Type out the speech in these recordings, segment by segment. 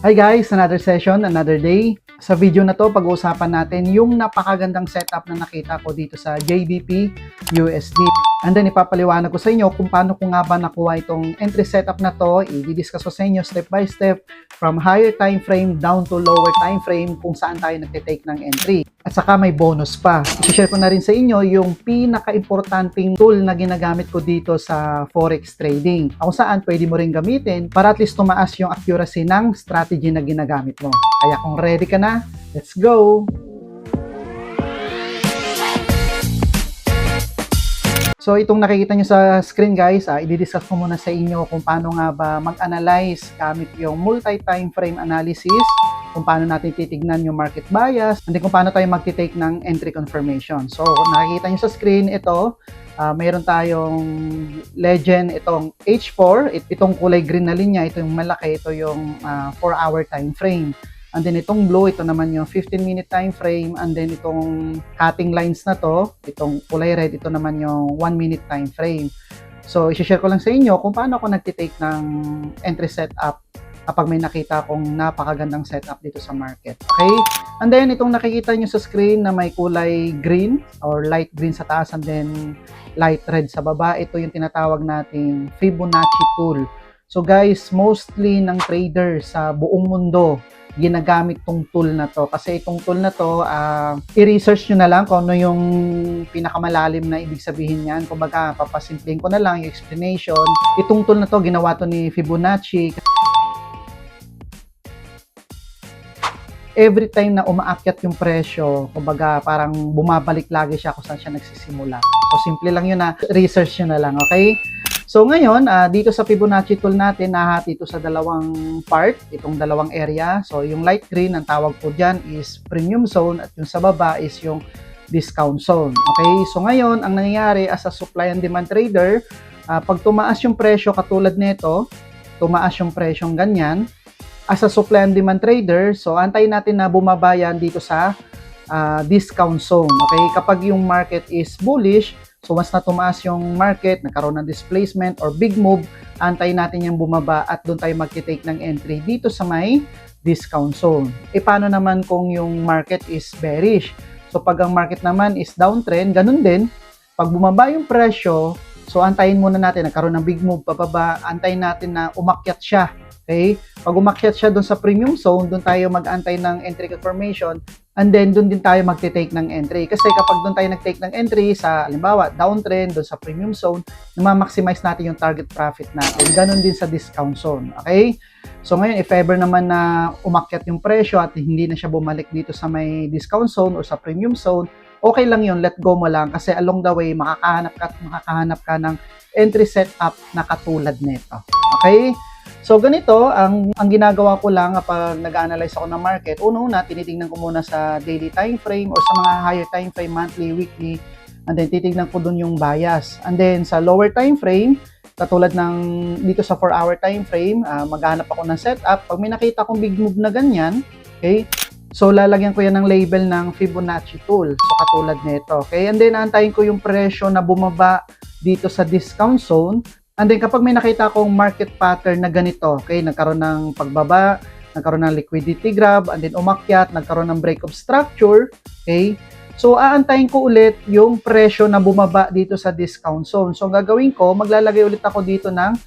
Hi guys, another session, another day. Sa video na to, pag-uusapan natin yung napakagandang setup na nakita ko dito sa JBP USD. And then ipapaliwanag ko sa inyo kung paano ko nga ba nakuha itong entry setup na to. I-discuss ko sa inyo step by step from higher time frame down to lower time frame kung saan tayo nagtitake ng entry. At saka may bonus pa. I-share ko na rin sa inyo yung pinaka-importanting tool na ginagamit ko dito sa Forex trading. Kung saan pwede mo rin gamitin para at least tumaas yung accuracy ng strategy na ginagamit mo. Kaya kung ready ka na, let's go! So itong nakikita nyo sa screen guys, i-discuss ko muna sa inyo kung paano nga ba mag-analyze gamit yung multi-time frame analysis, kung paano natin titignan yung market bias, and then kung paano tayo mag-take ng entry confirmation. So nakikita nyo sa screen, ito, mayroon tayong legend, itong H4, itong kulay green na linya, ito yung malaki, ito yung 4-hour time frame. And then itong blue, ito naman yung 15-minute time frame. And then itong cutting lines na to, itong kulay red, ito naman yung 1-minute time frame. So, i-share ko lang sa inyo kung paano ako nagtitake ng entry setup kapag may nakita akong napakagandang setup dito sa market. Okay? And then, itong nakikita nyo sa screen na may kulay green or light green sa taas and then light red sa baba, ito yung tinatawag nating Fibonacci tool. So guys, mostly ng traders sa buong mundo ginagamit tong tool na to. Kasi itong tool na to, i-research nyo na lang kung ano yung pinakamalalim na ibig sabihin yan. Kumbaga, papasimpleng ko na lang yung explanation. Itong tool na to, ginawa to ni Fibonacci. Every time na umaakyat yung presyo, kumbaga parang bumabalik lagi siya kung saan siya nagsisimula. So, simple lang yun na research nyo na lang, okay? So ngayon, dito sa Fibonacci tool natin, nahati ito sa dalawang part, itong dalawang area. So yung light green, ang tawag po dyan is premium zone at yung sa baba is yung discount zone. Okay, so ngayon, ang nangyayari as a supply and demand trader, pag tumaas yung presyo katulad nito, tumaas yung presyong ganyan, as a supply and demand trader, so antayin natin na bumaba yan dito sa discount zone. Okay, kapag yung market is bullish, so once na tumaas yung market, nagkaroon ng displacement or big move, antayin natin yung bumaba at doon tayo magti-take ng entry dito sa may discount zone. E paano naman kung yung market is bearish? So pag ang market naman is downtrend, ganun din. Pag bumaba yung presyo, so antayin muna natin, nagkaroon ng big move pababa, antayin natin na umakyat siya. Okay? Pag umakyat siya doon sa premium zone, doon tayo mag-antay ng entry confirmation and then doon din tayo magte-take ng entry. Kasi kapag doon tayo nag-take ng entry sa, halimbawa, downtrend, doon sa premium zone, ma-maximize natin yung target profit natin. Ganon din sa discount zone. Okay? So ngayon, if ever naman na umakyat yung presyo at hindi na siya bumalik dito sa may discount zone or sa premium zone, okay lang yun, let go mo lang kasi along the way, makakahanap ka ng entry setup na katulad nito. Okay? So ganito, ang ginagawa ko lang kapag nag-analyze ako ng market, una, tinitingnan ko muna sa daily time frame or sa mga higher time frame, monthly, weekly, and then titignan ko dun yung bias. And then sa lower time frame, katulad ng dito sa 4-hour time frame, maghanap ako ng setup. Pag may nakita akong big move na ganyan, okay, so lalagyan ko yan ng label ng Fibonacci tool. So katulad nito, okay? And then antayin ko yung presyo na bumaba dito sa discount zone. And then kapag may nakita akong market pattern na ganito, okay, nagkaroon ng pagbaba, nagkaroon ng liquidity grab, and then umakyat, nagkaroon ng break of structure, okay, so aantayin ko ulit yung presyo na bumaba dito sa discount zone. So ang gagawin ko, maglalagay ulit ako dito ng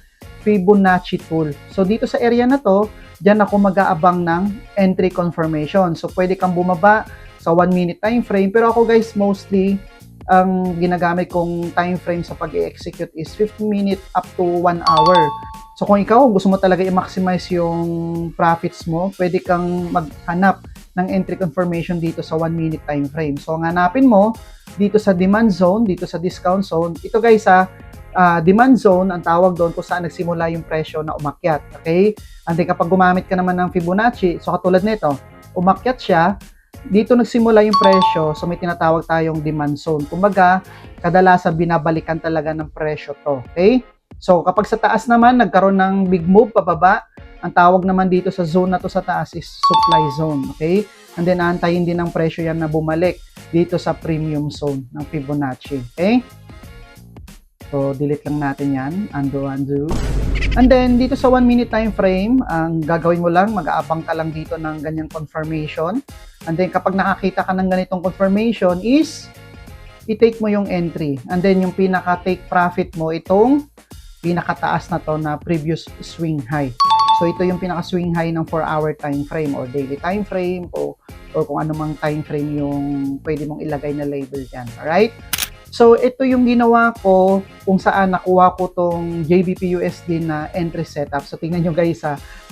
Fibonacci tool. So dito sa area na to, dyan ako mag-aabang ng entry confirmation. So pwede kang bumaba sa 1-minute time frame, pero ako guys, mostly ang ginagamit kong time frame sa pag-i-execute is 15 minutes up to 1 hour. So kung ikaw gusto mo talaga i-maximize yung profits mo, pwede kang maghanap ng entry confirmation dito sa 1-minute time frame. So ang hanapin mo dito sa demand zone, dito sa discount zone, ito guys demand zone, ang tawag doon kung saan nagsimula yung presyo na umakyat. Okay? And then kapag gumamit ka naman ng Fibonacci, so katulad nito, umakyat siya, dito nagsimula yung presyo, so may tinatawag tayong demand zone. Kumbaga, kadalasan binabalikan talaga ng presyo to. Okay? So, kapag sa taas naman, nagkaroon ng big move pababa, ang tawag naman dito sa zone na to sa taas is supply zone. Okay? And then, aantayin din ng presyo yan na bumalik dito sa premium zone ng Fibonacci. Okay? So, delete lang natin yan. Undo. And then, dito sa 1 minute time frame, ang gagawin mo lang, mag-aabang ka lang dito ng ganyang confirmation. And then, kapag nakakita ka ng ganitong confirmation is, i-take mo yung entry. And then, yung pinaka-take profit mo, itong pinakataas na to na previous swing high. So, ito yung pinaka-swing high ng 4-hour time frame or daily time frame o kung anumang time frame yung pwede mong ilagay na label dyan. Alright? So, ito yung ginawa ko kung saan nakuha ko tong JBP-USD na entry setup. So, tingnan nyo guys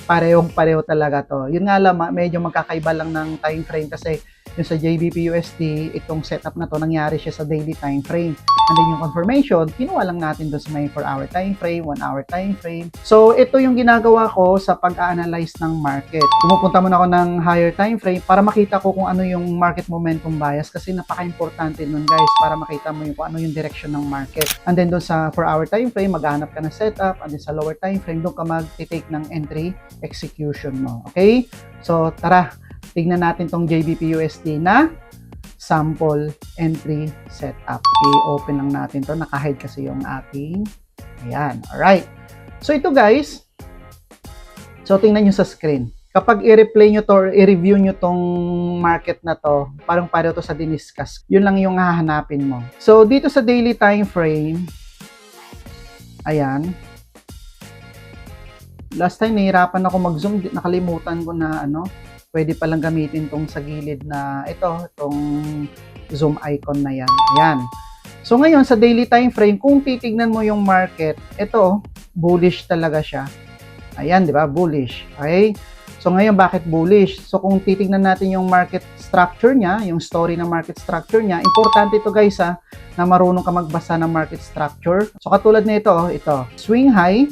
parehong-pareho talaga to. Yun nga lang, medyo magkakaiba lang ng time frame kasi yung sa JBP-USD, itong setup na to, nangyari siya sa daily time frame. And then yung confirmation, kinuha lang natin doon sa may 4-hour time frame, 1-hour time frame. So, ito yung ginagawa ko sa pag-analyze ng market. Pumupunta muna ako ng higher time frame para makita ko kung ano yung market momentum bias kasi napaka-importante nun guys para makita mo yung kung ano yung direction ng market. And then doon sa 4-hour time frame, maghanap ka ng setup. And then sa lower time frame, doon ka mag-take ng entry execution mo. Okay? So, tara, tignan natin tong JBP-USD na sample entry setup. I-open lang natin to. Naka-hide kasi yung ating. Ayan. Alright. So, ito guys. So, tingnan nyo sa screen. Kapag i-replay nyo to or i-review nyo tong market na to, parang pareho to sa diniscuss. Yun lang yung hahanapin mo. So, dito sa daily time frame, ayan. Last time, nahihirapan ako mag-zoom. Nakalimutan ko na pwede palang gamitin tong sa gilid na itong zoom icon na yan. Ayan. So ngayon sa daily time frame, kung titignan mo yung market, ito bullish talaga siya. Ayan, di ba? Bullish. Okay? So ngayon bakit bullish? So kung titignan natin yung market structure niya, yung story ng market structure niya, importante ito guys na marunong ka magbasa ng market structure. So katulad nito, ito, swing high,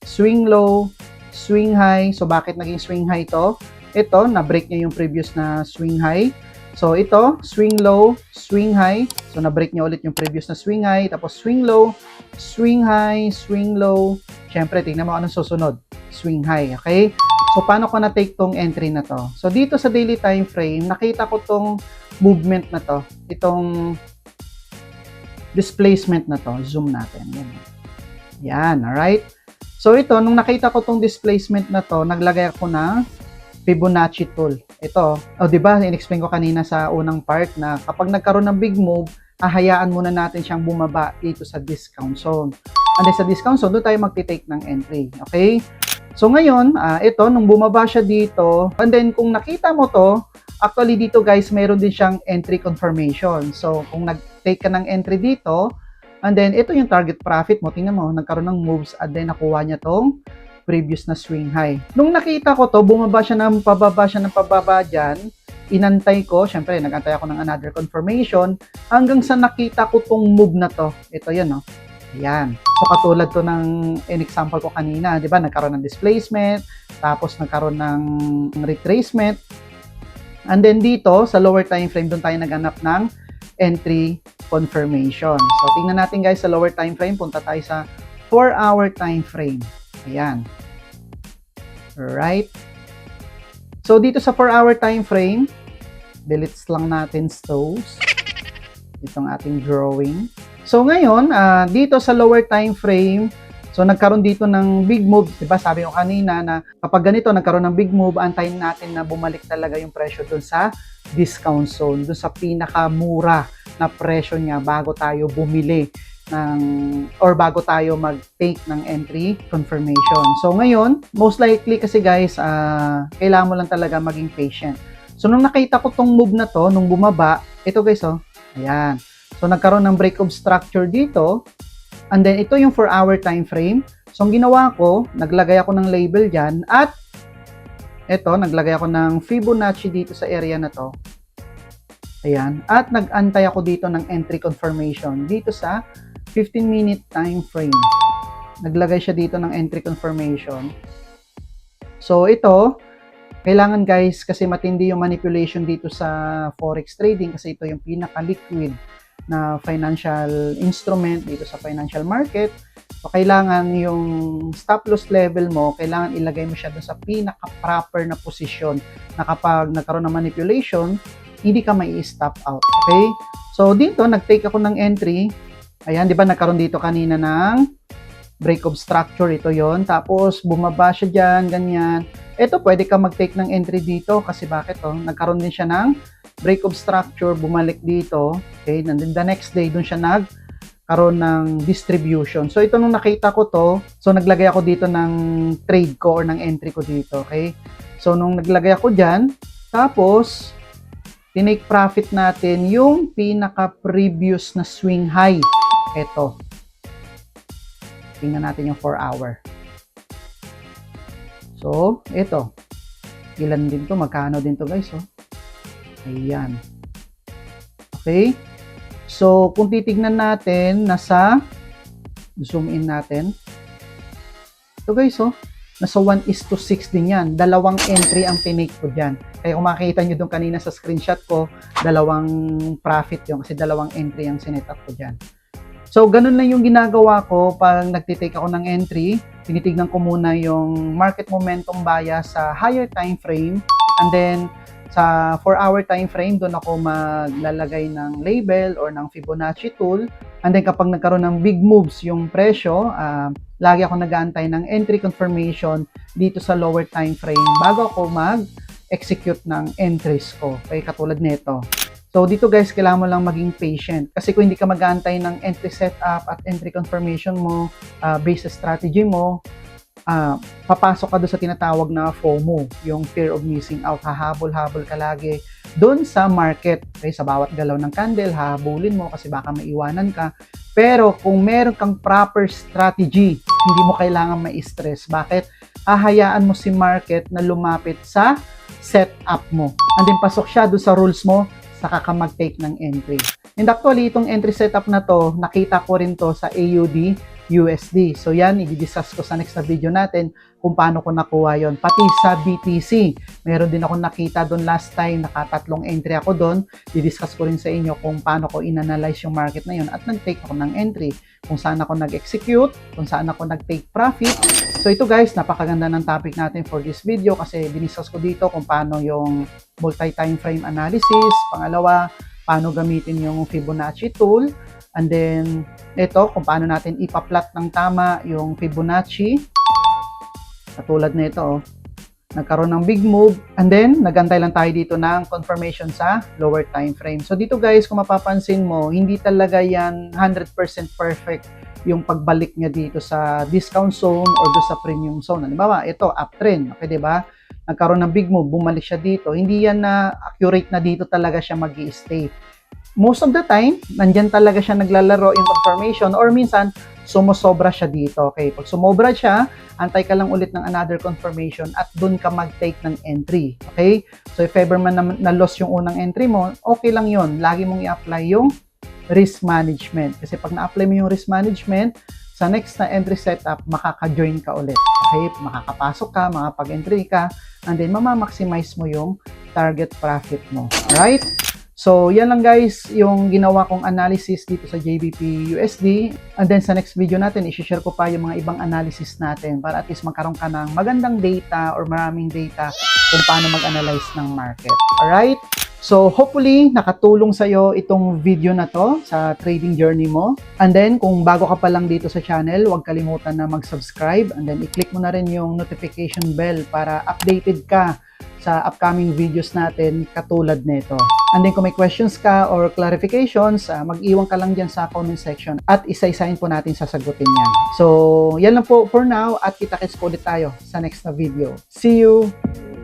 swing low, swing high. So bakit naging swing high ito? Ito, na-break niya yung previous na swing high. So, ito, swing low, swing high. So, na-break niya ulit yung previous na swing high. Tapos, swing low, swing high, swing low. Siyempre, tingnan mo anong susunod. Swing high, okay? So, paano ko na-take tong entry na to? So, dito sa daily time frame, nakita ko tong movement na to. Itong displacement na to. Zoom natin. Yan, alright? So, ito, nung nakita ko tong displacement na to, naglagay ako ng Fibonacci tool. Ito, di ba, in-explain ko kanina sa unang part na kapag nagkaroon ng big move, hahayaan muna natin siyang bumaba dito sa discount zone. And then sa discount zone, doon tayo magti-take ng entry. Okay? So ngayon, ito, nung bumaba siya dito, and then kung nakita mo to, actually dito guys, mayroon din siyang entry confirmation. So kung nag-take ka ng entry dito, and then ito yung target profit mo, tingnan mo, nagkaroon ng moves, and then nakuha niya tong previous na swing high. Nung nakita ko to, bumaba siya ng pababa dyan, inantay ko, syempre nagantay ako ng another confirmation, hanggang sa nakita ko tong move na to. Ito yan, no? Ayan. So katulad to ng in-example ko kanina, di ba? Nagkaroon ng displacement, tapos nagkaroon ng retracement, and then dito, sa lower time frame, doon tayo naganap ng entry confirmation. So tingnan natin guys, sa lower time frame, punta tayo sa 4-hour time frame. Ayan. Alright. So, dito sa 4-hour time frame, delete lang natin those. Itong ating drawing. So, ngayon, dito sa lower time frame, so, nagkaroon dito ng big move. Diba? Sabi ko kanina na kapag ganito, nagkaroon ng big move, antayin natin na bumalik talaga yung presyo dun sa discount zone, dun sa pinakamura na presyo niya bago tayo bumili or bago tayo mag-take ng entry confirmation. So ngayon, most likely kasi guys, kailangan mo lang talaga maging patient. So nung nakita ko tong move na to, nung bumaba, ito guys, ayan. So nagkaroon ng break of structure dito, and then ito yung 4-hour time frame. So ang ginawa ko, naglagay ako ng label dyan, at ito, naglagay ako ng Fibonacci dito sa area na to. Ayan. At nag-antay ako dito ng entry confirmation dito sa 15-minute time frame. Naglagay siya dito ng entry confirmation. So ito, kailangan guys kasi matindi yung manipulation dito sa forex trading kasi ito yung pinaka-liquid na financial instrument dito sa financial market. So kailangan yung stop loss level mo, kailangan ilagay mo siya doon sa pinaka-proper na posisyon na kapag nagkaroon ng manipulation, hindi ka may stop out. Okay? So dito, nag-take ako ng entry. Ayan, di ba nagkaroon dito kanina ng break of structure, ito yon. Tapos bumaba siya dyan, ganyan. Ito, pwede ka mag-take ng entry dito kasi bakit to? Nagkaroon din siya ng break of structure, bumalik dito. Okay, and then the next day, dun siya nagkaroon ng distribution. So ito nung nakita ko to, so naglagay ako dito ng trade ko or ng entry ko dito. Okay, so nung naglagay ako dyan, tapos tinake profit natin yung pinaka-previous na swing high. Ito. Tingnan natin yung 4 hour. So, ito. Ilan din to? Magkano din to guys? Oh? Ayan. Okay. So, kung titignan natin, zoom in natin. Ito guys, oh. Nasa 1:6 din yan. Dalawang entry ang tinake ko dyan. Kaya kung makikita nyo doon kanina sa screenshot ko, dalawang profit yun kasi dalawang entry ang sinet up ko dyan. So, ganun lang yung ginagawa ko pag nagtitake ako ng entry. Tinitignan ko muna yung market momentum bias sa higher time frame. And then, sa 4-hour time frame, doon ako maglalagay ng label or ng Fibonacci tool. And then, kapag nagkaroon ng big moves yung presyo, lagi ako nag-aantay ng entry confirmation dito sa lower time frame bago ako mag-execute ng entries ko. Okay, katulad nito. So, dito guys, kailangan mo lang maging patient. Kasi kung hindi ka mag-aantay ng entry setup at entry confirmation mo, based sa strategy mo, papasok ka doon sa tinatawag na FOMO, yung fear of missing out. Hahabol-habol ka lagi doon sa market. Okay, sa bawat galaw ng candle, hahabulin mo kasi baka maiwanan ka. Pero kung meron kang proper strategy, hindi mo kailangan ma-stress. Bakit? Hahayaan mo si market na lumapit sa setup mo. And then pasok siya doon sa rules mo, saka ka mag-take ng entry. And actually, itong entry setup na to, nakita ko rin to sa AUD USD. So yan, i-discuss ko sa next na video natin kung paano ko nakuha yon. Pati sa BTC, meron din ako nakita doon last time, nakatatlong entry ako doon. I-discuss ko rin sa inyo kung paano ko in-analyze yung market na yun at nag-take ako ng entry. Kung saan ako nag-execute, kung saan ako nag-take profit. So ito guys, napakaganda ng topic natin for this video kasi diniscuss ko dito kung paano yung multi-time frame analysis. Pangalawa, paano gamitin yung Fibonacci tool. And then, ito, kung paano natin ipa-plot ng tama yung Fibonacci. Katulad nito, oh. Nagkaroon ng big move. And then, nagantay lang tayo dito ng confirmation sa lower time frame. So, dito guys, kung mapapansin mo, hindi talaga yan 100% perfect yung pagbalik niya dito sa discount zone or do sa premium zone. Halimbawa, ito, uptrend. Okay, diba? Nagkaroon ng big move, bumalik siya dito. Hindi yan na accurate na dito talaga siya mag-i-stay. Most of the time, nandyan talaga siya naglalaro yung confirmation or minsan, sumusobra siya dito. Okay, pag sumobra siya, antay ka lang ulit ng another confirmation at dun ka mag-take ng entry. Okay? So, if ever man na-loss yung unang entry mo, okay lang yun. Lagi mong i-apply yung risk management. Kasi pag na-apply mo yung risk management, sa next na entry setup, makaka-join ka ulit. Okay? Makakapasok ka, makapag-entry ka, and then mamamaximize mo yung target profit mo. Alright? So, yan lang guys yung ginawa kong analysis dito sa JBP USD. And then sa next video natin, isi-share ko pa yung mga ibang analysis natin para at least magkaroon ka ng magandang data or maraming data kung paano mag-analyze ng market. Alright? So, hopefully, nakatulong sa'yo itong video na to sa trading journey mo. And then, kung bago ka pa lang dito sa channel, huwag kalimutan na mag-subscribe. And then, i-click mo na rin yung notification bell para updated ka sa upcoming videos natin katulad nito. And then kung may questions ka or clarifications, mag-iwan ka lang dyan sa comment section at isa-isahin po natin sasagutin yan. So, yan lang po for now at kita-kits po ulit tayo sa next na video. See you!